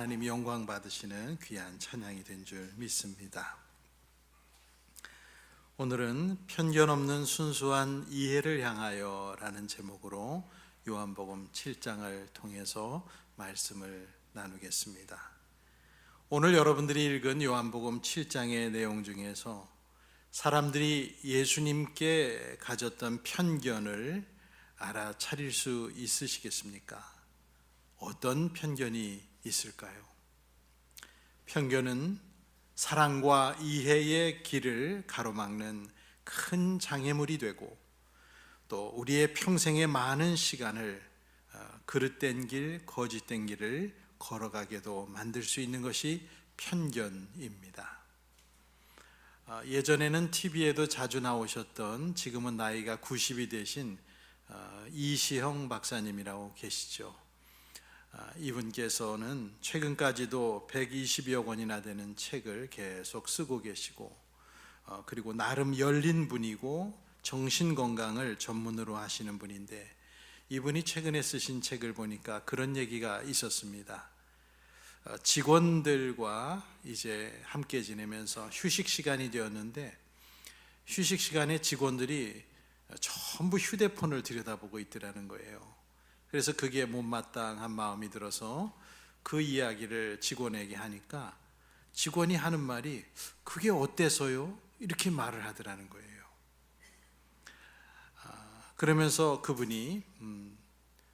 하나님 영광 받으시는 귀한 찬양이 된 줄 믿습니다. 오늘은 편견 없는 순수한 이해를 향하여 라는 제목으로 요한복음 7장을 통해서 말씀을 나누겠습니다. 오늘 여러분들이 읽은 요한복음 7장의 내용 중에서 사람들이 예수님께 가졌던 편견을 알아차릴 수 있으시겠습니까? 어떤 편견이 있을까요? 편견은 사랑과 이해의 길을 가로막는 큰 장애물이 되고 또 우리의 평생의 많은 시간을 그릇된 길, 거짓된 길을 걸어가게도 만들 수 있는 것이 편견입니다. 예전에는 TV에도 자주 나오셨던, 지금은 나이가 90이 되신 이시형 박사님이라고 계시죠. 이분께서는 최근까지도 120여 권이나 되는 책을 계속 쓰고 계시고, 그리고 나름 열린 분이고 정신건강을 전문으로 하시는 분인데, 이분이 최근에 쓰신 책을 보니까 그런 얘기가 있었습니다. 직원들과 이제 함께 지내면서 휴식 시간이 되었는데, 휴식 시간에 직원들이 전부 휴대폰을 들여다보고 있더라는 거예요. 그래서 그게 못마땅한 마음이 들어서 그 이야기를 직원에게 하니까 직원이 하는 말이 그게 어때서요? 이렇게 말을 하더라는 거예요. 그러면서 그분이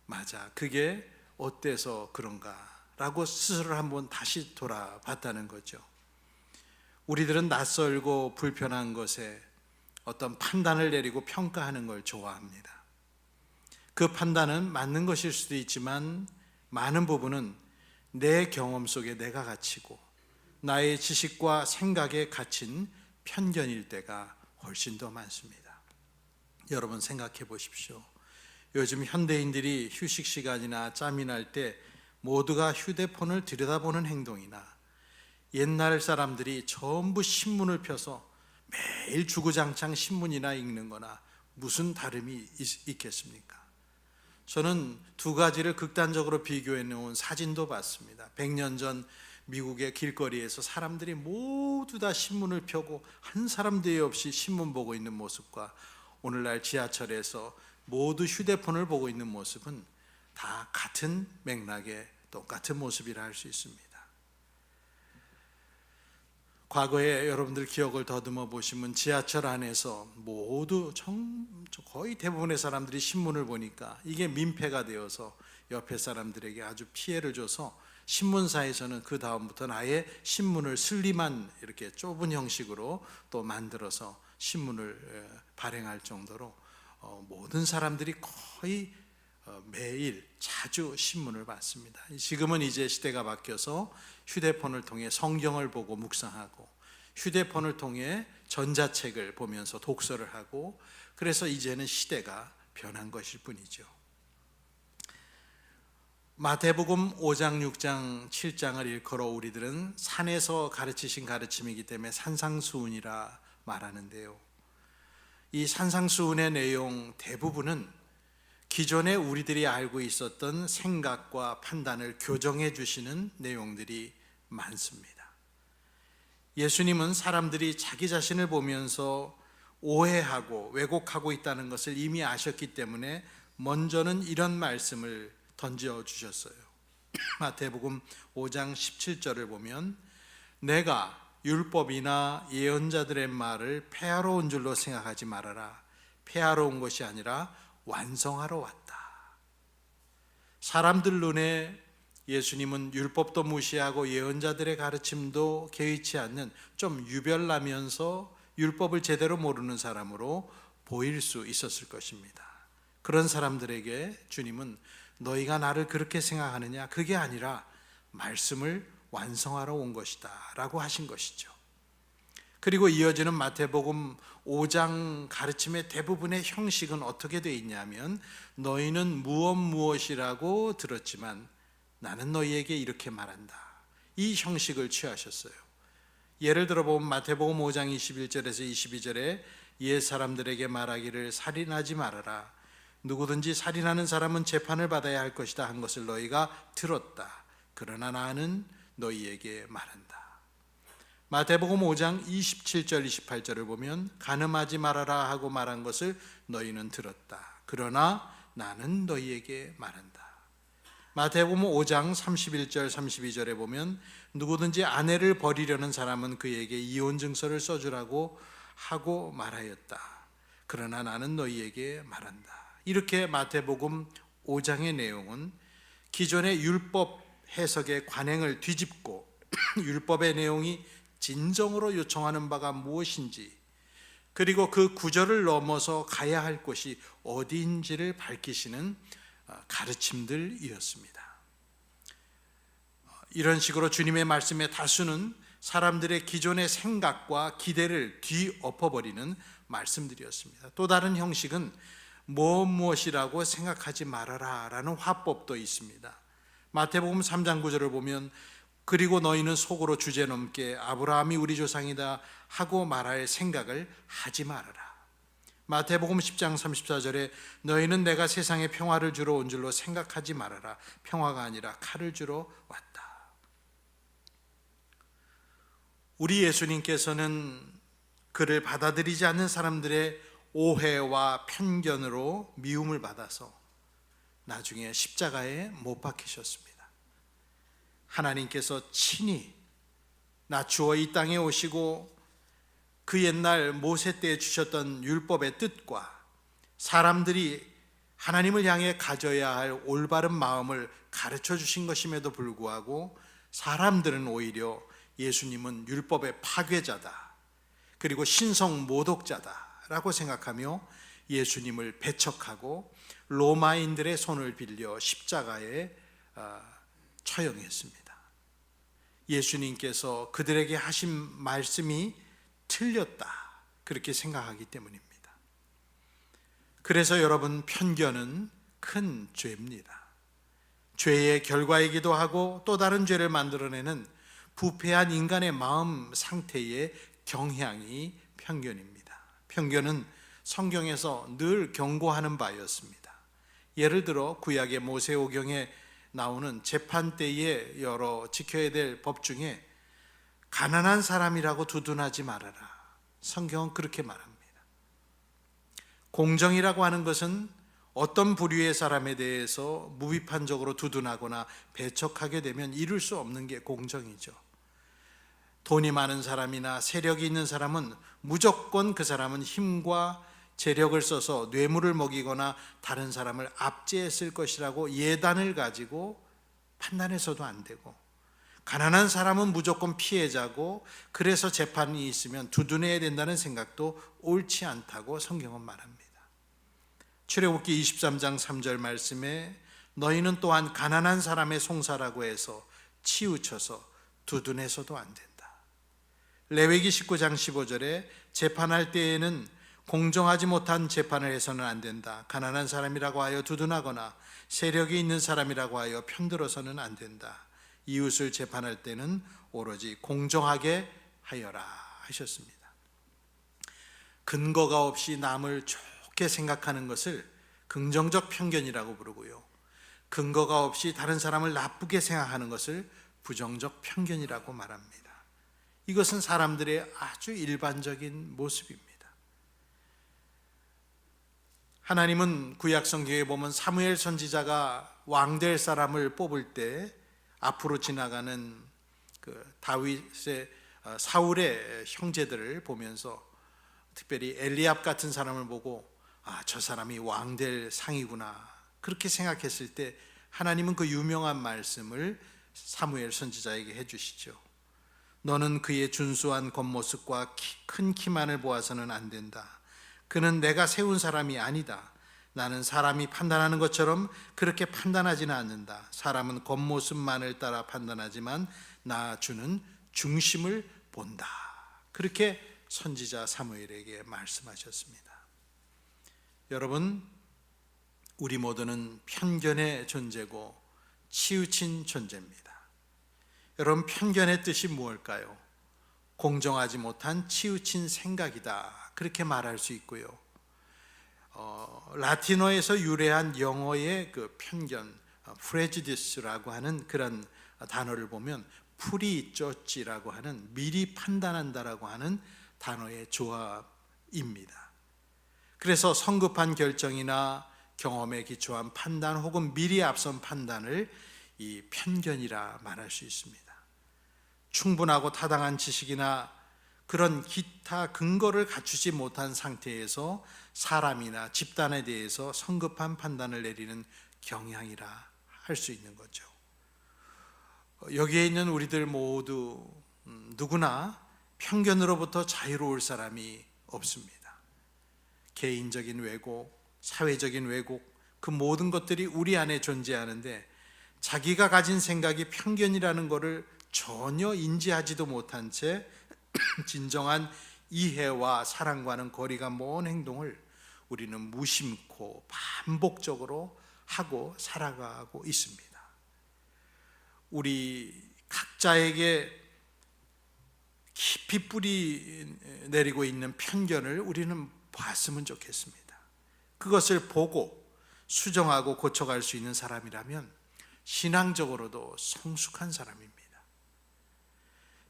맞아, 그게 어때서 그런가 라고 스스로 한번 다시 돌아봤다는 거죠. 우리들은 낯설고 불편한 것에 어떤 판단을 내리고 평가하는 걸 좋아합니다. 그 판단은 맞는 것일 수도 있지만 많은 부분은 내 경험 속에 내가 갇히고 나의 지식과 생각에 갇힌 편견일 때가 훨씬 더 많습니다. 여러분 생각해 보십시오. 요즘 현대인들이 휴식 시간이나 짬이 날 때 모두가 휴대폰을 들여다보는 행동이나, 옛날 사람들이 전부 신문을 펴서 매일 주구장창 신문이나 읽는 거나 무슨 다름이 있겠습니까? 저는 두 가지를 극단적으로 비교해 놓은 사진도 봤습니다. 100년 전 미국의 길거리에서 사람들이 모두 다 신문을 펴고 한 사람도 없이 신문 보고 있는 모습과 오늘날 지하철에서 모두 휴대폰을 보고 있는 모습은 다 같은 맥락의 똑같은 모습이라 할 수 있습니다. 과거에 여러분들 기억을 더듬어 보시면 지하철 안에서 모두 거의 대부분의 사람들이 신문을 보니까 이게 민폐가 되어서 옆에 사람들에게 아주 피해를 줘서 신문사에서는 그 다음부터는 아예 신문을 슬림한 이렇게 좁은 형식으로 또 만들어서 신문을 발행할 정도로 모든 사람들이 거의 매일 자주 신문을 봤습니다. 지금은 이제 시대가 바뀌어서 휴대폰을 통해 성경을 보고 묵상하고, 휴대폰을 통해 전자책을 보면서 독서를 하고, 그래서 이제는 시대가 변한 것일 뿐이죠. 마태복음 5장, 6장, 7장을 일컬어 우리들은 산에서 가르치신 가르침이기 때문에 산상수훈이라 말하는데요, 이 산상수훈의 내용 대부분은 기존에 우리들이 알고 있었던 생각과 판단을 교정해 주시는 내용들이 많습니다. 예수님은 사람들이 자기 자신을 보면서 오해하고 왜곡하고 있다는 것을 이미 아셨기 때문에 먼저는 이런 말씀을 던져 주셨어요. 마태복음 5장 17절을 보면, 내가 율법이나 예언자들의 말을 폐하러 온 줄로 생각하지 말아라. 폐하러 온 것이 아니라 완성하러 왔다. 사람들 눈에 예수님은 율법도 무시하고 예언자들의 가르침도 개의치 않는 좀 유별나면서 율법을 제대로 모르는 사람으로 보일 수 있었을 것입니다. 그런 사람들에게 주님은 너희가 나를 그렇게 생각하느냐? 그게 아니라 말씀을 완성하러 온 것이다 라고 하신 것이죠. 그리고 이어지는 마태복음 5장 가르침의 대부분의 형식은 어떻게 되어 있냐면, 너희는 무엇이라고 들었지만 나는 너희에게 이렇게 말한다. 이 형식을 취하셨어요. 예를 들어 보면 마태복음 5장 21절에서 22절에 옛 사람들에게 말하기를 살인하지 말아라. 누구든지 살인하는 사람은 재판을 받아야 할 것이다 한 것을 너희가 들었다. 그러나 나는 너희에게 말한다. 마태복음 5장 27절 28절을 보면 간음하지 말아라 하고 말한 것을 너희는 들었다. 그러나 나는 너희에게 말한다. 마태복음 5장 31절 32절에 보면 누구든지 아내를 버리려는 사람은 그에게 이혼 증서를 써주라고 하고 말하였다. 그러나 나는 너희에게 말한다. 이렇게 마태복음 5장의 내용은 기존의 율법 해석의 관행을 뒤집고 율법의 내용이 진정으로 요청하는 바가 무엇인지, 그리고 그 구절을 넘어서 가야 할 곳이 어디인지를 밝히시는 가르침들이었습니다. 이런 식으로 주님의 말씀의 다수는 사람들의 기존의 생각과 기대를 뒤엎어버리는 말씀들이었습니다. 또 다른 형식은 무엇이라고 생각하지 말아라 라는 화법도 있습니다. 마태복음 3장 9절을 보면 그리고 너희는 속으로 주제넘게 아브라함이 우리 조상이다 하고 말할 생각을 하지 말아라. 마태복음 10장 34절에 너희는 내가 세상에 평화를 주러 온 줄로 생각하지 말아라. 평화가 아니라 칼을 주러 왔다. 우리 예수님께서는 그를 받아들이지 않는 사람들의 오해와 편견으로 미움을 받아서 나중에 십자가에 못 박히셨습니다. 하나님께서 친히 낮추어 이 땅에 오시고 그 옛날 모세 때 주셨던 율법의 뜻과 사람들이 하나님을 향해 가져야 할 올바른 마음을 가르쳐 주신 것임에도 불구하고 사람들은 오히려 예수님은 율법의 파괴자다, 그리고 신성 모독자다라고 생각하며 예수님을 배척하고 로마인들의 손을 빌려 십자가에 처형했습니다. 예수님께서 그들에게 하신 말씀이 틀렸다, 그렇게 생각하기 때문입니다. 그래서 여러분, 편견은 큰 죄입니다. 죄의 결과이기도 하고 또 다른 죄를 만들어내는 부패한 인간의 마음 상태의 경향이 편견입니다. 편견은 성경에서 늘 경고하는 바였습니다. 예를 들어 구약의 모세오경에 나오는 재판 때에 여러 지켜야 될 법 중에 가난한 사람이라고 두둔하지 말아라. 성경은 그렇게 말합니다. 공정이라고 하는 것은 어떤 부류의 사람에 대해서 무비판적으로 두둔하거나 배척하게 되면 이룰 수 없는 게 공정이죠. 돈이 많은 사람이나 세력이 있는 사람은 무조건 그 사람은 힘과 재력을 써서 뇌물을 먹이거나 다른 사람을 압제했을 것이라고 예단을 가지고 판단해서도 안 되고, 가난한 사람은 무조건 피해자고 그래서 재판이 있으면 두둔해야 된다는 생각도 옳지 않다고 성경은 말합니다. 출애굽기 23장 3절 말씀에 너희는 또한 가난한 사람의 송사라고 해서 치우쳐서 두둔해서도 안 된다. 레위기 19장 15절에 재판할 때에는 공정하지 못한 재판을 해서는 안 된다. 가난한 사람이라고 하여 두둔하거나 세력이 있는 사람이라고 하여 편들어서는 안 된다. 이웃을 재판할 때는 오로지 공정하게 하여라 하셨습니다. 근거가 없이 남을 좋게 생각하는 것을 긍정적 편견이라고 부르고요, 근거가 없이 다른 사람을 나쁘게 생각하는 것을 부정적 편견이라고 말합니다. 이것은 사람들의 아주 일반적인 모습입니다. 하나님은 구약 성경에 보면 사무엘 선지자가 왕될 사람을 뽑을 때 앞으로 지나가는 다윗의 사울의 형제들을 보면서 특별히 엘리압 같은 사람을 보고 저 사람이 왕될 상이구나, 그렇게 생각했을 때 하나님은 그 유명한 말씀을 사무엘 선지자에게 해주시죠. 너는 그의 준수한 겉모습과 큰 키만을 보아서는 안 된다. 그는 내가 세운 사람이 아니다. 나는 사람이 판단하는 것처럼 그렇게 판단하지는 않는다. 사람은 겉모습만을 따라 판단하지만 나 주는 중심을 본다. 그렇게 선지자 사무엘에게 말씀하셨습니다. 여러분, 우리 모두는 편견의 존재고 치우친 존재입니다. 여러분, 편견의 뜻이 무엇일까요? 공정하지 못한 치우친 생각이다, 그렇게 말할 수 있고요, 라틴어에서 유래한 영어의 그 편견, prejudice라고 하는 그런 단어를 보면 프리저지라고 하는 미리 판단한다라고 하는 단어의 조합입니다. 그래서 성급한 결정이나 경험에 기초한 판단 혹은 미리 앞선 판단을 이 편견이라 말할 수 있습니다. 충분하고 타당한 지식이나 그런 기타 근거를 갖추지 못한 상태에서 사람이나 집단에 대해서 성급한 판단을 내리는 경향이라 할 수 있는 거죠. 여기에 있는 우리들 모두 누구나 편견으로부터 자유로울 사람이 없습니다. 개인적인 왜곡, 사회적인 왜곡, 그 모든 것들이 우리 안에 존재하는데 자기가 가진 생각이 편견이라는 것을 전혀 인지하지도 못한 채 진정한 이해와 사랑과는 거리가 먼 행동을 우리는 무심코 반복적으로 하고 살아가고 있습니다. 우리 각자에게 깊이 뿌리 내리고 있는 편견을 우리는 봤으면 좋겠습니다. 그것을 보고 수정하고 고쳐갈 수 있는 사람이라면 신앙적으로도 성숙한 사람입니다.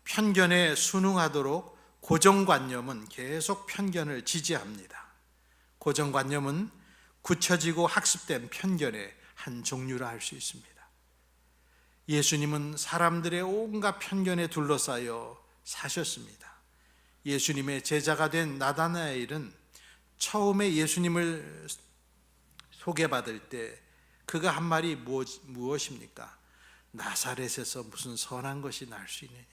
편견에 순응하도록 고정관념은 계속 편견을 지지합니다. 고정관념은 굳혀지고 학습된 편견의 한 종류라 할 수 있습니다. 예수님은 사람들의 온갖 편견에 둘러싸여 사셨습니다. 예수님의 제자가 된 나다나엘은 처음에 예수님을 소개받을 때 그가 한 말이 무엇입니까? 나사렛에서 무슨 선한 것이 날 수 있느냐.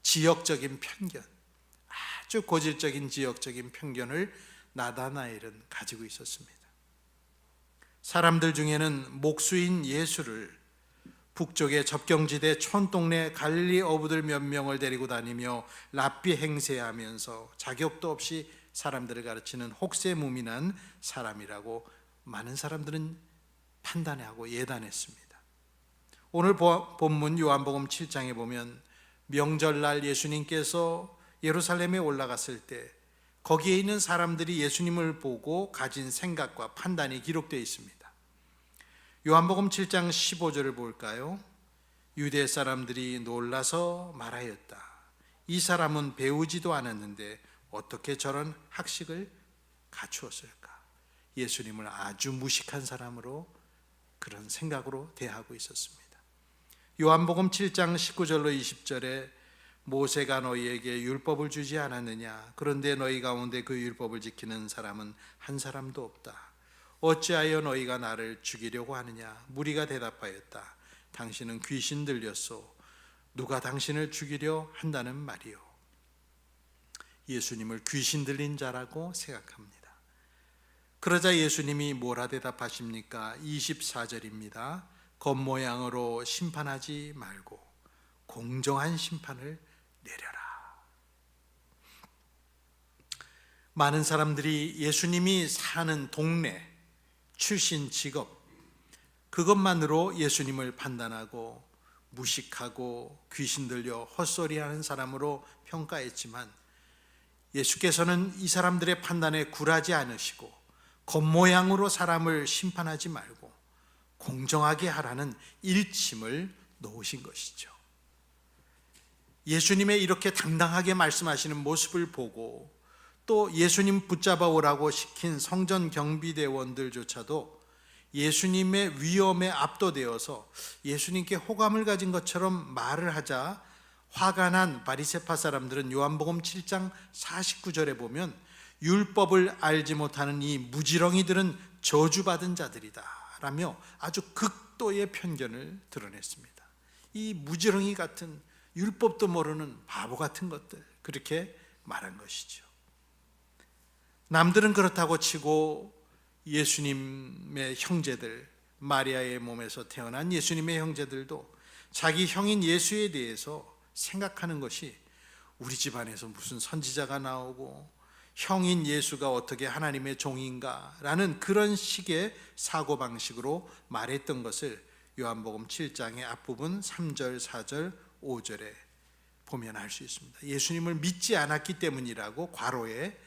지역적인 편견, 아주 고질적인 지역적인 편견을 나다나엘은 가지고 있었습니다. 사람들 중에는 목수인 예수를 북쪽의 접경지대 촌동네 갈릴리 어부들 몇 명을 데리고 다니며 랍비 행세하면서 자격도 없이 사람들을 가르치는 혹세무민한 사람이라고 많은 사람들은 판단하고 예단했습니다. 오늘 본문 요한복음 7장에 보면 명절날 예수님께서 예루살렘에 올라갔을 때 거기에 있는 사람들이 예수님을 보고 가진 생각과 판단이 기록되어 있습니다. 요한복음 7장 15절을 볼까요? 유대 사람들이 놀라서 말하였다. 이 사람은 배우지도 않았는데 어떻게 저런 학식을 갖추었을까? 예수님을 아주 무식한 사람으로 그런 생각으로 대하고 있었습니다. 요한복음 7장 19절로 20절에 모세가 너희에게 율법을 주지 않았느냐? 그런데 너희 가운데 그 율법을 지키는 사람은 한 사람도 없다. 어찌하여 너희가 나를 죽이려고 하느냐? 무리가 대답하였다. 당신은 귀신 들렸소. 누가 당신을 죽이려 한다는 말이요? 예수님을 귀신 들린 자라고 생각합니다. 그러자 예수님이 뭐라 대답하십니까? 24절입니다. 겉모양으로 심판하지 말고 공정한 심판을 내려라. 많은 사람들이 예수님이 사는 동네, 출신 직업, 그것만으로 예수님을 판단하고 무식하고 귀신 들려 헛소리하는 사람으로 평가했지만 예수께서는 이 사람들의 판단에 굴하지 않으시고 겉모양으로 사람을 심판하지 말고 공정하게 하라는 일침을 놓으신 것이죠. 예수님의 이렇게 당당하게 말씀하시는 모습을 보고 또 예수님 붙잡아 오라고 시킨 성전 경비대원들조차도 예수님의 위엄에 압도되어서 예수님께 호감을 가진 것처럼 말을 하자 화가 난 바리새파 사람들은 요한복음 7장 49절에 보면 율법을 알지 못하는 이 무지렁이들은 저주받은 자들이다 라며 아주 극도의 편견을 드러냈습니다. 이 무지렁이 같은 율법도 모르는 바보 같은 것들, 그렇게 말한 것이죠. 남들은 그렇다고 치고 예수님의 형제들, 마리아의 몸에서 태어난 예수님의 형제들도 자기 형인 예수에 대해서 생각하는 것이 우리 집안에서 무슨 선지자가 나오고 형인 예수가 어떻게 하나님의 종인가 라는 그런 식의 사고방식으로 말했던 것을 요한복음 7장의 앞부분 3절, 4절, 5절에 보면 알 수 있습니다. 예수님을 믿지 않았기 때문이라고 괄호에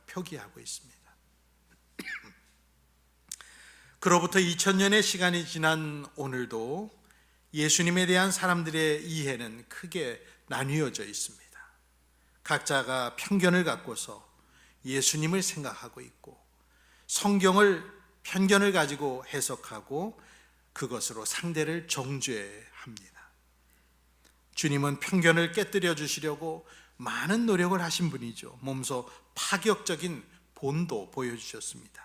표기하고 있습니다. 그로부터 2000년의 시간이 지난 오늘도 예수님에 대한 사람들의 이해는 크게 나뉘어져 있습니다. 각자가 편견을 갖고서 예수님을 생각하고 있고, 성경을 편견을 가지고 해석하고 그것으로 상대를 정죄합니다. 주님은 편견을 깨뜨려 주시려고 많은 노력을 하신 분이죠. 몸소 파격적인 본도 보여주셨습니다.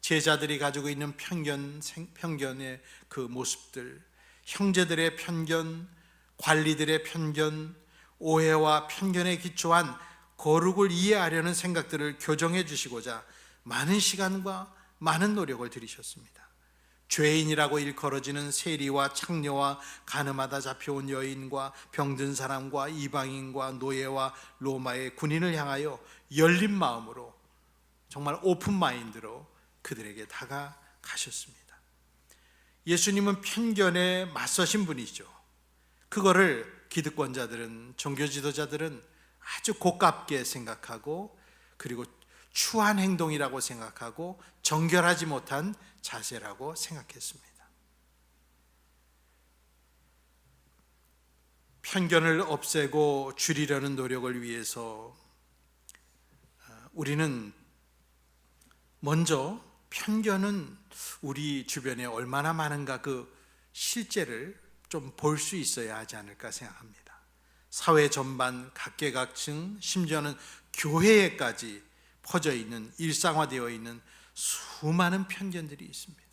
제자들이 가지고 있는 편견의 그 모습들, 형제들의 편견, 관리들의 편견, 오해와 편견에 기초한 거룩을 이해하려는 생각들을 교정해 주시고자 많은 시간과 많은 노력을 들이셨습니다. 죄인이라고 일컬어지는 세리와 창녀와 가늠하다 잡혀온 여인과 병든 사람과 이방인과 노예와 로마의 군인을 향하여 열린 마음으로, 정말 오픈 마인드로 그들에게 다가가셨습니다. 예수님은 편견에 맞서신 분이죠. 그거를 기득권자들은, 종교 지도자들은 아주 고깝게 생각하고, 그리고 추한 행동이라고 생각하고 정결하지 못한 자세라고 생각했습니다. 편견을 없애고 줄이려는 노력을 위해서 우리는 먼저 편견은 우리 주변에 얼마나 많은가, 그 실제를 좀 볼 수 있어야 하지 않을까 생각합니다. 사회 전반, 각계각층, 심지어는 교회에까지 퍼져 있는, 일상화되어 있는 수많은 편견들이 있습니다.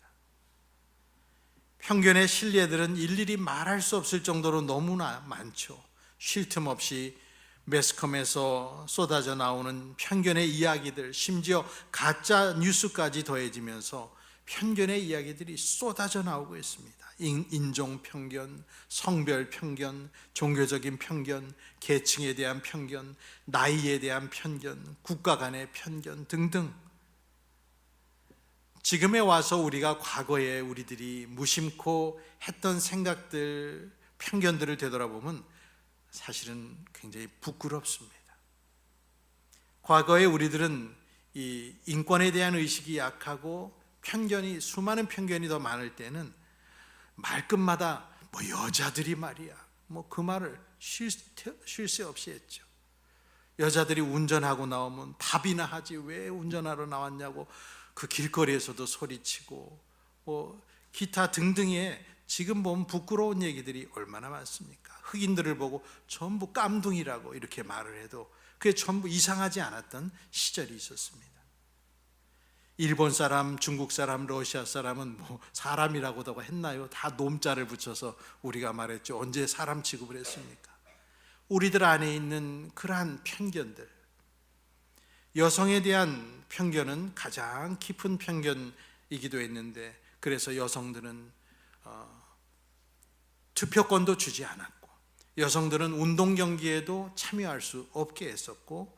편견의 실례들은 일일이 말할 수 없을 정도로 너무나 많죠. 쉴 틈 없이 매스컴에서 쏟아져 나오는 편견의 이야기들, 심지어 가짜 뉴스까지 더해지면서 편견의 이야기들이 쏟아져 나오고 있습니다. 인종 편견, 성별 편견, 종교적인 편견, 계층에 대한 편견, 나이에 대한 편견, 국가 간의 편견 등등. 지금에 와서 우리가 과거에 우리들이 무심코 했던 생각들, 편견들을 되돌아보면 사실은 굉장히 부끄럽습니다. 과거에 우리들은 이 인권에 대한 의식이 약하고 편견이, 수많은 편견이 더 많을 때는 말끝마다 여자들이 말이야, 그 말을 쉴 새 없이 했죠. 여자들이 운전하고 나오면 밥이나 하지 왜 운전하러 나왔냐고 그 길거리에서도 소리치고, 기타 등등의 지금 보면 부끄러운 얘기들이 얼마나 많습니까? 흑인들을 보고 전부 깜둥이라고 이렇게 말을 해도 그게 전부 이상하지 않았던 시절이 있었습니다. 일본 사람, 중국 사람, 러시아 사람은 사람이라고도 했나요? 다 놈자를 붙여서 우리가 말했죠. 언제 사람 취급을 했습니까? 우리들 안에 있는 그러한 편견들, 여성에 대한 편견은 가장 깊은 편견이기도 했는데, 그래서 여성들은 투표권도 주지 않았고, 여성들은 운동 경기에도 참여할 수 없게 했었고,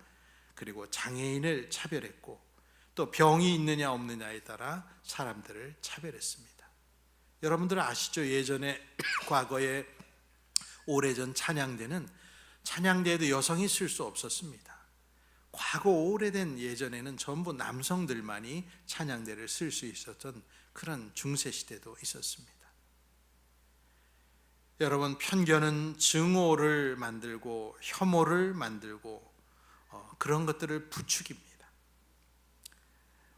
그리고 장애인을 차별했고, 또 병이 있느냐 없느냐에 따라 사람들을 차별했습니다. 여러분들 아시죠? 예전에 과거에 오래전 찬양대에도 여성이 쓸 수 없었습니다. 과거 오래된 예전에는 전부 남성들만이 찬양대를 쓸 수 있었던 그런 중세시대도 있었습니다. 여러분, 편견은 증오를 만들고 혐오를 만들고 그런 것들을 부추깁니다.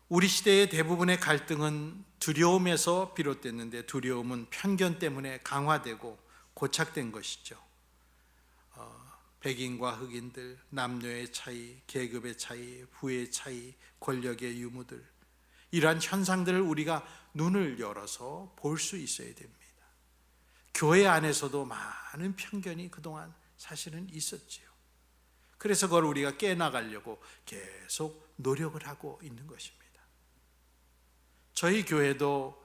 우리 시대의 대부분의 갈등은 두려움에서 비롯됐는데, 두려움은 편견 때문에 강화되고 고착된 것이죠. 백인과 흑인들, 남녀의 차이, 계급의 차이, 부의 차이, 권력의 유무들, 이러한 현상들을 우리가 눈을 열어서 볼 수 있어야 됩니다. 교회 안에서도 많은 편견이 그동안 사실은 있었지요. 그래서 그걸 우리가 깨나가려고 계속 노력을 하고 있는 것입니다. 저희 교회도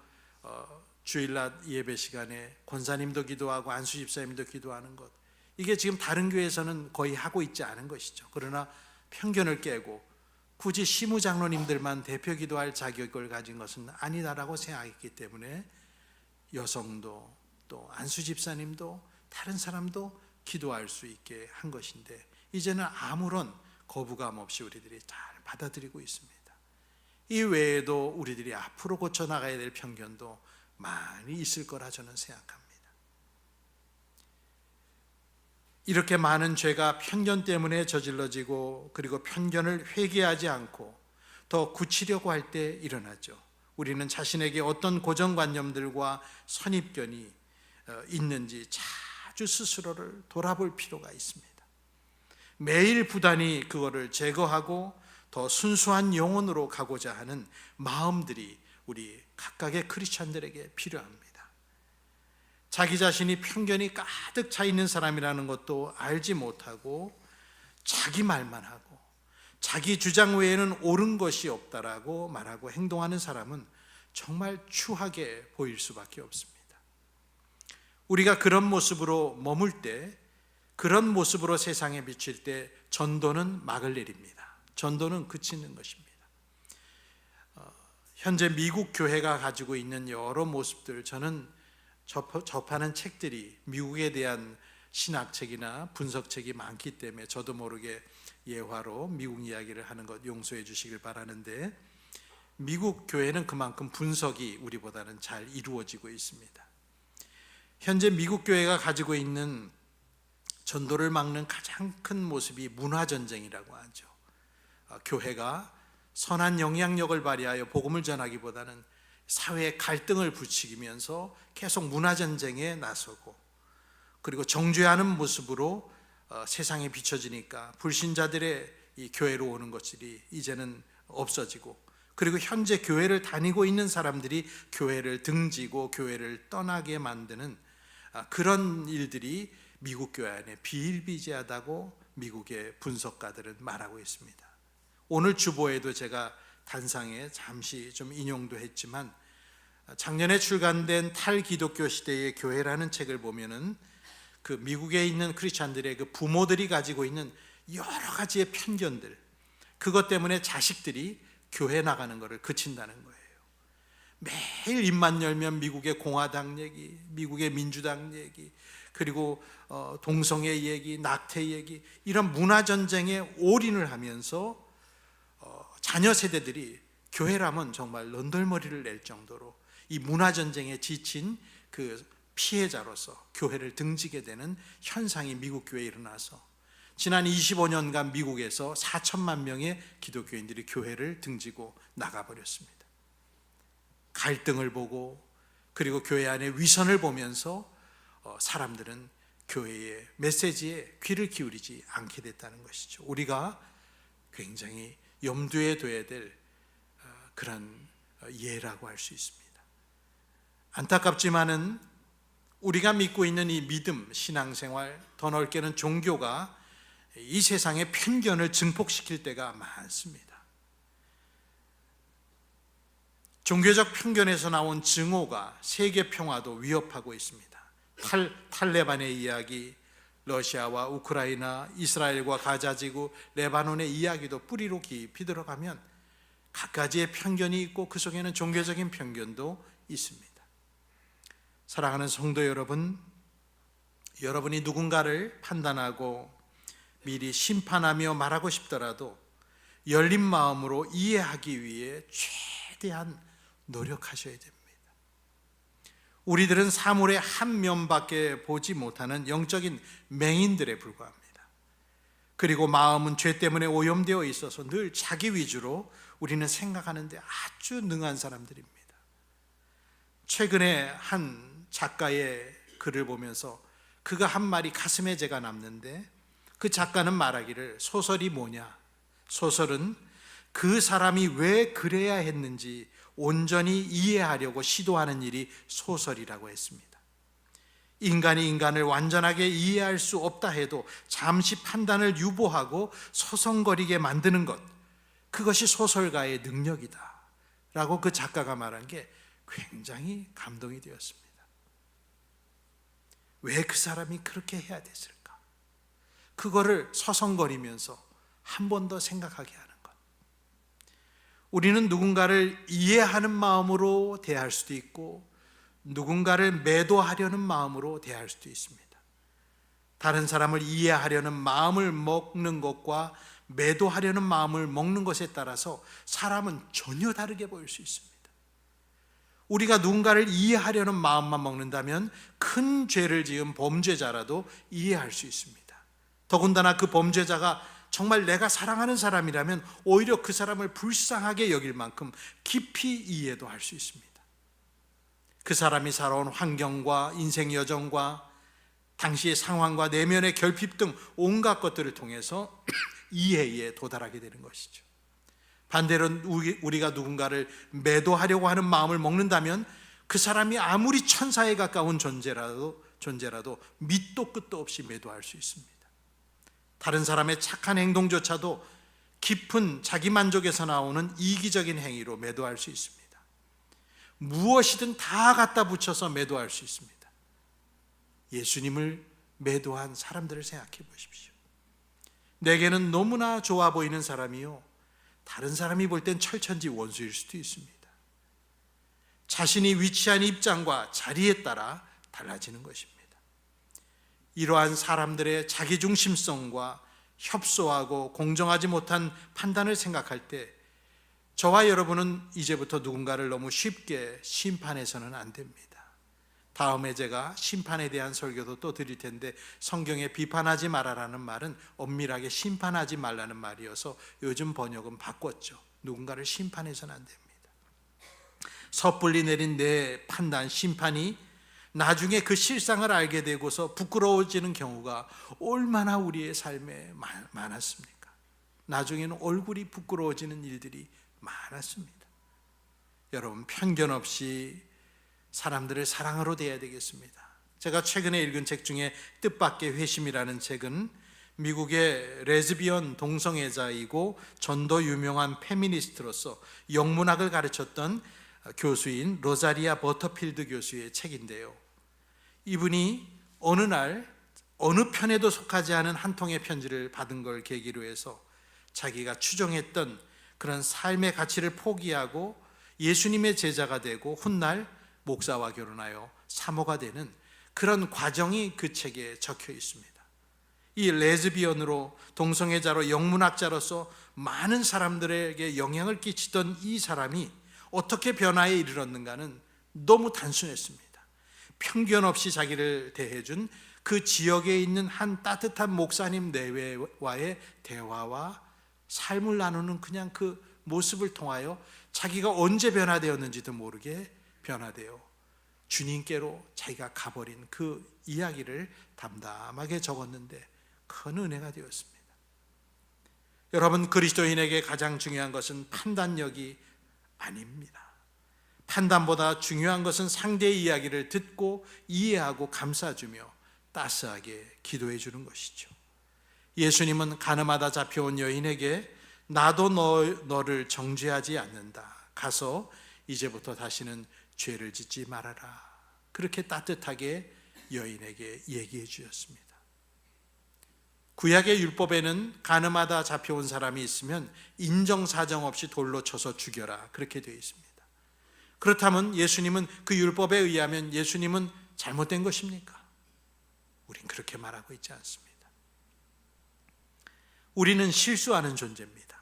주일날 예배 시간에 권사님도 기도하고 안수 집사님도 기도하는 것, 이게 지금 다른 교회에서는 거의 하고 있지 않은 것이죠. 그러나 편견을 깨고 굳이 시무장로님들만 대표 기도할 자격을 가진 것은 아니다라고 생각했기 때문에 여성도 또 안수 집사님도 다른 사람도 기도할 수 있게 한 것인데, 이제는 아무런 거부감 없이 우리들이 잘 받아들이고 있습니다. 이 외에도 우리들이 앞으로 고쳐나가야 될 편견도 많이 있을 거라 저는 생각합니다. 이렇게 많은 죄가 편견 때문에 저질러지고 그리고 편견을 회개하지 않고 더 굳히려고 할 때 일어나죠. 우리는 자신에게 어떤 고정관념들과 선입견이 있는지 자주 스스로를 돌아볼 필요가 있습니다. 매일 부단히 그거를 제거하고 더 순수한 영혼으로 가고자 하는 마음들이 우리 각각의 크리스찬들에게 필요합니다. 자기 자신이 편견이 가득 차 있는 사람이라는 것도 알지 못하고 자기 말만 하고 자기 주장 외에는 옳은 것이 없다라고 말하고 행동하는 사람은 정말 추하게 보일 수밖에 없습니다. 우리가 그런 모습으로 머물 때, 그런 모습으로 세상에 비칠 때 전도는 막을 내립니다. 전도는 그치는 것입니다. 현재 미국 교회가 가지고 있는 여러 모습들, 저는 접하는 책들이 미국에 대한 신학책이나 분석책이 많기 때문에 저도 모르게 예화로 미국 이야기를 하는 것 용서해 주시길 바라는데, 미국 교회는 그만큼 분석이 우리보다는 잘 이루어지고 있습니다. 현재 미국 교회가 가지고 있는 전도를 막는 가장 큰 모습이 문화전쟁이라고 하죠. 교회가 선한 영향력을 발휘하여 복음을 전하기보다는 사회에 갈등을 부추기면서 계속 문화전쟁에 나서고, 그리고 정죄하는 모습으로 세상에 비춰지니까 불신자들의 이 교회로 오는 것들이 이제는 없어지고, 그리고 현재 교회를 다니고 있는 사람들이 교회를 등지고 교회를 떠나게 만드는 그런 일들이 미국 교회 안에 비일비재하다고 미국의 분석가들은 말하고 있습니다. 오늘 주보에도 제가 단상에 잠시 좀 인용도 했지만, 작년에 출간된 탈기독교 시대의 교회라는 책을 보면은 그 미국에 있는 크리스찬들의 그 부모들이 가지고 있는 여러 가지의 편견들, 그것 때문에 자식들이 교회 나가는 것을 그친다는 거예요. 매일 입만 열면 미국의 공화당 얘기, 미국의 민주당 얘기, 그리고 동성애 얘기, 낙태 얘기, 이런 문화전쟁에 올인을 하면서 자녀 세대들이 교회라면 정말 런덜머리를 낼 정도로 이 문화전쟁에 지친 그 피해자로서 교회를 등지게 되는 현상이 미국 교회에 일어나서 지난 25년간 미국에서 4천만 명의 기독교인들이 교회를 등지고 나가버렸습니다. 갈등을 보고 그리고 교회 안에 위선을 보면서 사람들은 교회의 메시지에 귀를 기울이지 않게 됐다는 것이죠. 우리가 굉장히 염두에 둬야 될 그런 예라고 할 수 있습니다. 안타깝지만은 우리가 믿고 있는 이 믿음, 신앙생활, 더 넓게는 종교가 이 세상의 편견을 증폭시킬 때가 많습니다. 종교적 편견에서 나온 증오가 세계 평화도 위협하고 있습니다. 탈레반의 이야기, 러시아와 우크라이나, 이스라엘과 가자지구, 레바논의 이야기도 뿌리로 깊이 들어가면 갖가지의 편견이 있고 그 속에는 종교적인 편견도 있습니다. 사랑하는 성도 여러분, 여러분이 누군가를 판단하고 미리 심판하며 말하고 싶더라도 열린 마음으로 이해하기 위해 최대한 노력하셔야 됩니다. 우리들은 사물의 한 면밖에 보지 못하는 영적인 맹인들에 불과합니다. 그리고 마음은 죄 때문에 오염되어 있어서 늘 자기 위주로 우리는 생각하는데 아주 능한 사람들입니다. 최근에 한 작가의 글을 보면서 그가 한 말이 가슴에 제가 남는데, 그 작가는 말하기를 소설이 뭐냐? 소설은 그 사람이 왜 그래야 했는지 온전히 이해하려고 시도하는 일이 소설이라고 했습니다. 인간이 인간을 완전하게 이해할 수 없다 해도 잠시 판단을 유보하고 서성거리게 만드는 것, 그것이 소설가의 능력이다 라고 그 작가가 말한 게 굉장히 감동이 되었습니다. 왜 그 사람이 그렇게 해야 됐을까? 그거를 서성거리면서 한 번 더 생각하게 하는 것. 우리는 누군가를 이해하는 마음으로 대할 수도 있고 누군가를 매도하려는 마음으로 대할 수도 있습니다. 다른 사람을 이해하려는 마음을 먹는 것과 매도하려는 마음을 먹는 것에 따라서 사람은 전혀 다르게 보일 수 있습니다. 우리가 누군가를 이해하려는 마음만 먹는다면 큰 죄를 지은 범죄자라도 이해할 수 있습니다. 더군다나 그 범죄자가 정말 내가 사랑하는 사람이라면 오히려 그 사람을 불쌍하게 여길 만큼 깊이 이해도 할 수 있습니다. 그 사람이 살아온 환경과 인생 여정과 당시의 상황과 내면의 결핍 등 온갖 것들을 통해서 이해에 도달하게 되는 것이죠. 반대로 우리가 누군가를 매도하려고 하는 마음을 먹는다면 그 사람이 아무리 천사에 가까운 존재라도 밑도 끝도 없이 매도할 수 있습니다. 다른 사람의 착한 행동조차도 깊은 자기 만족에서 나오는 이기적인 행위로 매도할 수 있습니다. 무엇이든 다 갖다 붙여서 매도할 수 있습니다. 예수님을 매도한 사람들을 생각해 보십시오. 내게는 너무나 좋아 보이는 사람이요, 다른 사람이 볼 땐 철천지 원수일 수도 있습니다. 자신이 위치한 입장과 자리에 따라 달라지는 것입니다. 이러한 사람들의 자기중심성과 협소하고 공정하지 못한 판단을 생각할 때 저와 여러분은 이제부터 누군가를 너무 쉽게 심판해서는 안 됩니다. 다음에 제가 심판에 대한 설교도 또 드릴 텐데, 성경에 비판하지 말아라는 말은 엄밀하게 심판하지 말라는 말이어서 요즘 번역은 바꿨죠. 누군가를 심판해서는 안 됩니다. 섣불리 내린 내 판단, 심판이 나중에 그 실상을 알게 되고서 부끄러워지는 경우가 얼마나 우리의 삶에 많았습니까? 나중에는 얼굴이 부끄러워지는 일들이 많았습니다. 여러분, 편견 없이 사람들을 사랑으로 대해야 되겠습니다. 제가 최근에 읽은 책 중에 뜻밖의 회심이라는 책은 미국의 레즈비언 동성애자이고 전도 유명한 페미니스트로서 영문학을 가르쳤던 교수인 로자리아 버터필드 교수의 책인데요, 이분이 어느 날 어느 편에도 속하지 않은 한 통의 편지를 받은 걸 계기로 해서 자기가 추종했던 그런 삶의 가치를 포기하고 예수님의 제자가 되고 훗날 목사와 결혼하여 사모가 되는 그런 과정이 그 책에 적혀 있습니다. 이 레즈비언으로 동성애자로 영문학자로서 많은 사람들에게 영향을 끼치던 이 사람이 어떻게 변화에 이르렀는가는 너무 단순했습니다. 편견 없이 자기를 대해준 그 지역에 있는 한 따뜻한 목사님 내외와의 대화와 삶을 나누는 그냥 그 모습을 통하여 자기가 언제 변화되었는지도 모르게 변화되어 주님께로 자기가 가버린 그 이야기를 담담하게 적었는데 큰 은혜가 되었습니다. 여러분, 그리스도인에게 가장 중요한 것은 판단력이 아닙니다. 판단보다 중요한 것은 상대의 이야기를 듣고 이해하고 감싸주며 따스하게 기도해 주는 것이죠. 예수님은 가늠하다 잡혀온 여인에게 나도 너를 정죄하지 않는다, 가서 이제부터 다시는 죄를 짓지 말아라, 그렇게 따뜻하게 여인에게 얘기해 주셨습니다. 구약의 율법에는 가늠하다 잡혀온 사람이 있으면 인정사정 없이 돌로 쳐서 죽여라, 그렇게 되어 있습니다. 그렇다면 예수님은 그 율법에 의하면 예수님은 잘못된 것입니까? 우린 그렇게 말하고 있지 않습니다. 우리는 실수하는 존재입니다.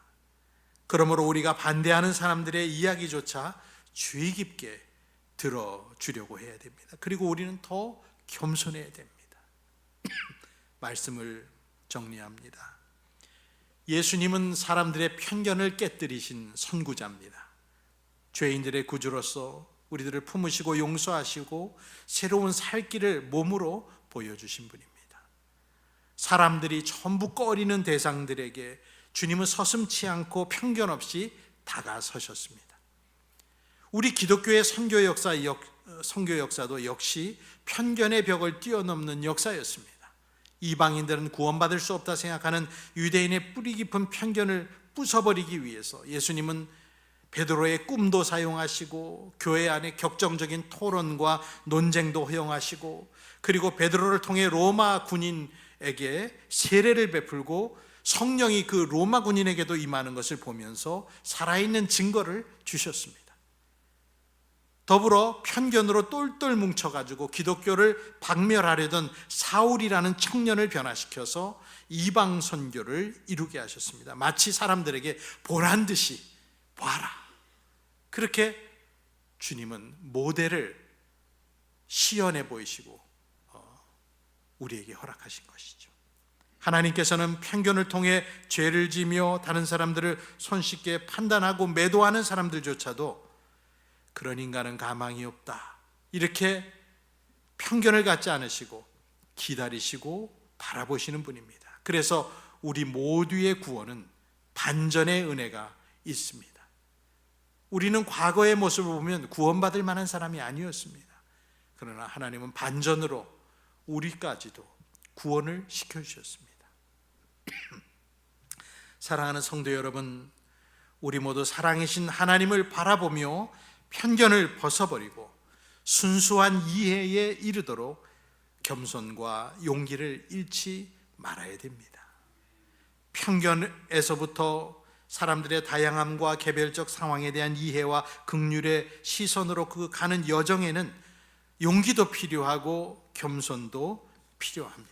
그러므로 우리가 반대하는 사람들의 이야기조차 주의 깊게 들어주려고 해야 됩니다. 그리고 우리는 더 겸손해야 됩니다. 말씀을 정리합니다. 예수님은 사람들의 편견을 깨뜨리신 선구자입니다. 죄인들의 구주로서 우리들을 품으시고 용서하시고 새로운 살 길을 몸으로 보여주신 분입니다. 사람들이 전부 꺼리는 대상들에게 주님은 서슴지 않고 편견 없이 다가서셨습니다. 우리 기독교의 선교 역사도 역시 편견의 벽을 뛰어넘는 역사였습니다. 이방인들은 구원받을 수 없다 생각하는 유대인의 뿌리 깊은 편견을 부숴버리기 위해서 예수님은 베드로의 꿈도 사용하시고 교회 안에 격정적인 토론과 논쟁도 허용하시고, 그리고 베드로를 통해 로마 군인에게 세례를 베풀고 성령이 그 로마 군인에게도 임하는 것을 보면서 살아있는 증거를 주셨습니다. 더불어 편견으로 똘똘 뭉쳐가지고 기독교를 박멸하려던 사울이라는 청년을 변화시켜서 이방 선교를 이루게 하셨습니다. 마치 사람들에게 보란 듯이 봐라, 그렇게 주님은 모델을 시연해 보이시고 우리에게 허락하신 것이죠. 하나님께서는 편견을 통해 죄를 지며 다른 사람들을 손쉽게 판단하고 매도하는 사람들조차도 그런 인간은 가망이 없다, 이렇게 편견을 갖지 않으시고 기다리시고 바라보시는 분입니다. 그래서 우리 모두의 구원은 반전의 은혜가 있습니다. 우리는 과거의 모습을 보면 구원받을 만한 사람이 아니었습니다. 그러나 하나님은 반전으로 우리까지도 구원을 시켜주셨습니다. 사랑하는 성도 여러분, 우리 모두 사랑이신 하나님을 바라보며 편견을 벗어버리고 순수한 이해에 이르도록 겸손과 용기를 잃지 말아야 됩니다. 편견에서부터 사람들의 다양함과 개별적 상황에 대한 이해와 긍휼의 시선으로 그 가는 여정에는 용기도 필요하고 겸손도 필요합니다.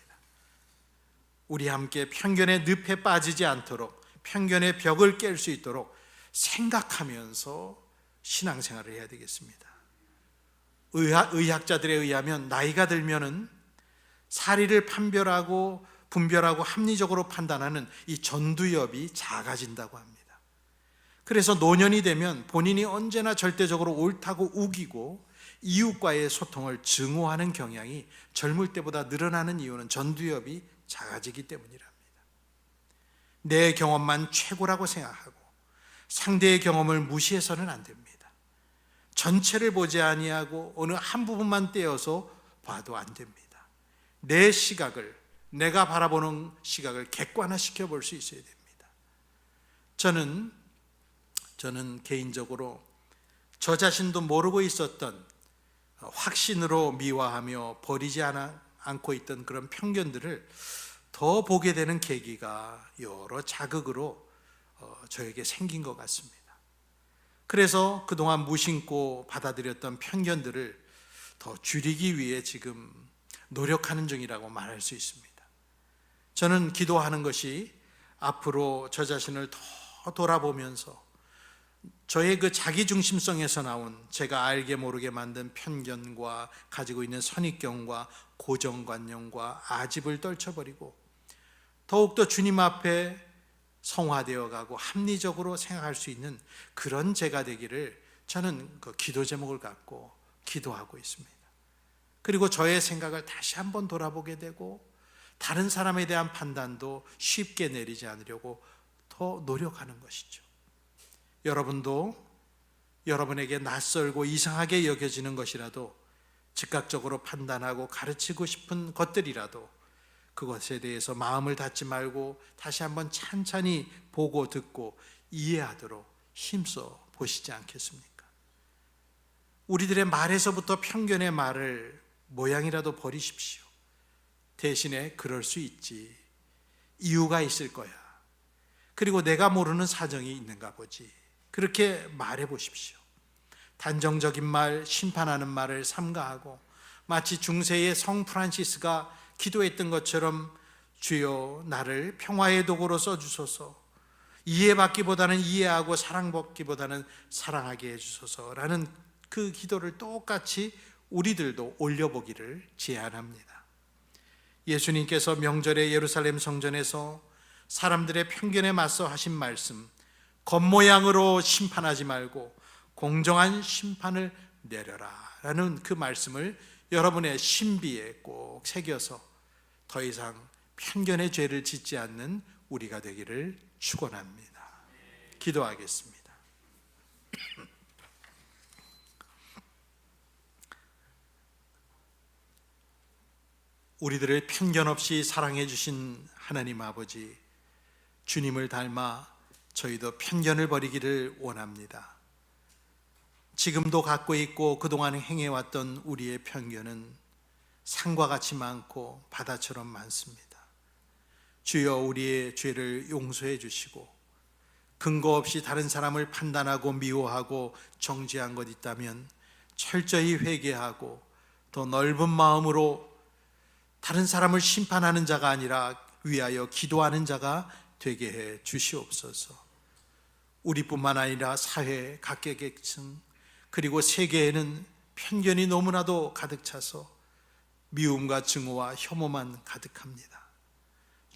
우리 함께 편견의 늪에 빠지지 않도록, 편견의 벽을 깰 수 있도록 생각하면서 신앙생활을 해야 되겠습니다. 의학자들에 의하면 나이가 들면은 사리를 분별하고 합리적으로 판단하는 이 전두엽이 작아진다고 합니다. 그래서 노년이 되면 본인이 언제나 절대적으로 옳다고 우기고 이웃과의 소통을 증오하는 경향이 젊을 때보다 늘어나는 이유는 전두엽이 작아지기 때문이랍니다. 내 경험만 최고라고 생각하고 상대의 경험을 무시해서는 안 됩니다. 전체를 보지 아니하고 어느 한 부분만 떼어서 봐도 안 됩니다. 내 시각을, 내가 바라보는 시각을 객관화시켜 볼 수 있어야 됩니다. 저는 개인적으로 저 자신도 모르고 있었던 확신으로 미화하며 버리지 않고 있던 그런 편견들을 더 보게 되는 계기가 여러 자극으로 저에게 생긴 것 같습니다. 그래서 그동안 무심코 받아들였던 편견들을 더 줄이기 위해 지금 노력하는 중이라고 말할 수 있습니다. 저는 기도하는 것이 앞으로 저 자신을 더 돌아보면서 저의 그 자기중심성에서 나온 제가 알게 모르게 만든 편견과 가지고 있는 선입견과 고정관념과 아집을 떨쳐버리고 더욱더 주님 앞에 성화되어 가고 합리적으로 생각할 수 있는 그런 제가 되기를 저는 그 기도 제목을 갖고 기도하고 있습니다. 그리고 저의 생각을 다시 한번 돌아보게 되고 다른 사람에 대한 판단도 쉽게 내리지 않으려고 더 노력하는 것이죠. 여러분도 여러분에게 낯설고 이상하게 여겨지는 것이라도 즉각적으로 판단하고 가르치고 싶은 것들이라도 그것에 대해서 마음을 닫지 말고 다시 한번 찬찬히 보고 듣고 이해하도록 힘써 보시지 않겠습니까? 우리들의 말에서부터 편견의 말을 모양이라도 버리십시오. 대신에 그럴 수 있지, 이유가 있을 거야, 그리고 내가 모르는 사정이 있는가 보지, 그렇게 말해 보십시오. 단정적인 말, 심판하는 말을 삼가하고 마치 중세의 성 프란시스가 기도했던 것처럼 주여 나를 평화의 도구로 써주소서, 이해받기보다는 이해하고 사랑받기보다는 사랑하게 해주소서라는 그 기도를 똑같이 우리들도 올려보기를 제안합니다. 예수님께서 명절에 예루살렘 성전에서 사람들의 편견에 맞서 하신 말씀, 겉모양으로 심판하지 말고 공정한 심판을 내려라 라는 그 말씀을 여러분의 신비에 꼭 새겨서 더 이상 편견의 죄를 짓지 않는 우리가 되기를 축원합니다. 기도하겠습니다. 우리들을 편견 없이 사랑해 주신 하나님 아버지, 주님을 닮아 저희도 편견을 버리기를 원합니다. 지금도 갖고 있고 그동안 행해왔던 우리의 편견은 산과 같이 많고 바다처럼 많습니다. 주여 우리의 죄를 용서해 주시고 근거 없이 다른 사람을 판단하고 미워하고 정죄한 것 있다면 철저히 회개하고 더 넓은 마음으로 다른 사람을 심판하는 자가 아니라 위하여 기도하는 자가 되게 해 주시옵소서. 우리뿐만 아니라 사회 각계계층 그리고 세계에는 편견이 너무나도 가득 차서 미움과 증오와 혐오만 가득합니다.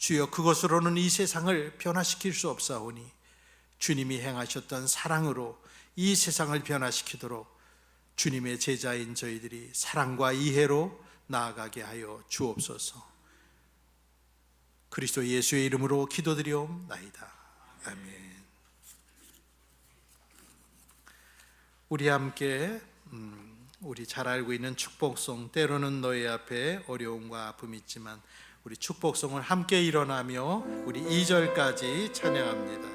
주여 그것으로는 이 세상을 변화시킬 수 없사오니 주님이 행하셨던 사랑으로 이 세상을 변화시키도록 주님의 제자인 저희들이 사랑과 이해로 나아가게 하여 주옵소서. 그리스도 예수의 이름으로 기도드리옵나이다. 아멘. 우리 함께 우리 잘 알고 있는 축복송, 때로는 너희 앞에 어려움과 아픔이 있지만, 우리 축복송을 함께 일어나며 우리 2절까지 찬양합니다.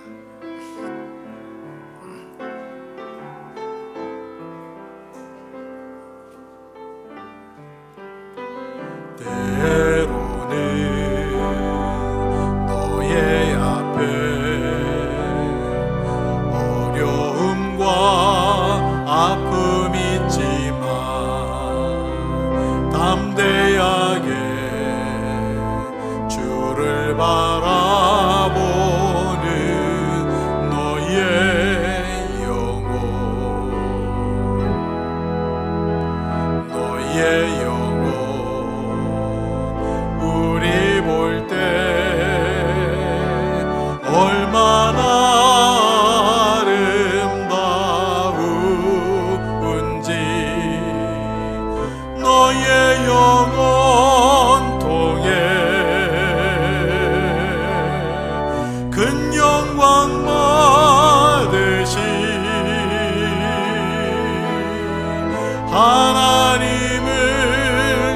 하나님을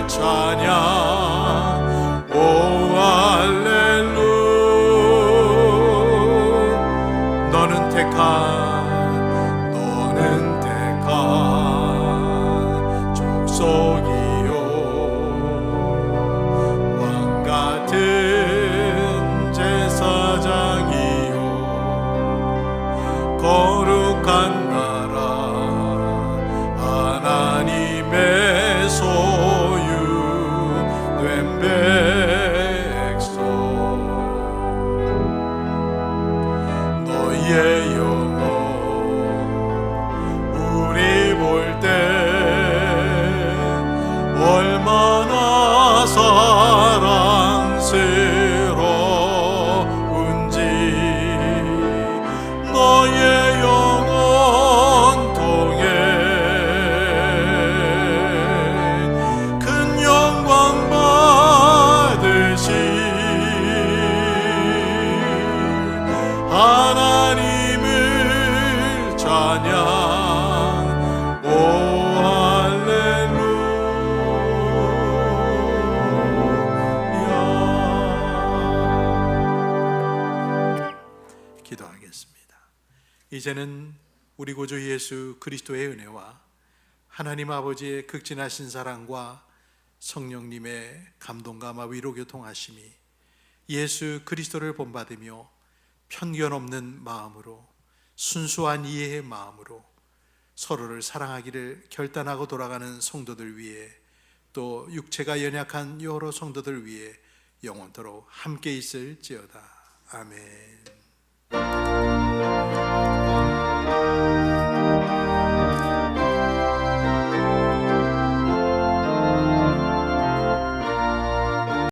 찬양. 오 할렐루. 너는 택한 족속이요 왕 같은 제사장이요 거룩한 하나님의 소유된 백성. 너희의 영혼 우리 볼 때 얼마나 사랑스러운지. 너의 영혼 통해 하나님을 찬양. 오 할렐루야. 기도하겠습니다. 이제는 우리 구주 예수 그리스도의 은혜와 하나님 아버지의 극진하신 사랑과 성령님의 감동과 위로 교통하심이 예수 그리스도를 본받으며 편견 없는 마음으로, 순수한 이해의 마음으로 서로를 사랑하기를 결단하고 돌아가는 성도들 위해, 또 육체가 연약한 여러 성도들 위해 영원토록 함께 있을지어다. 아멘.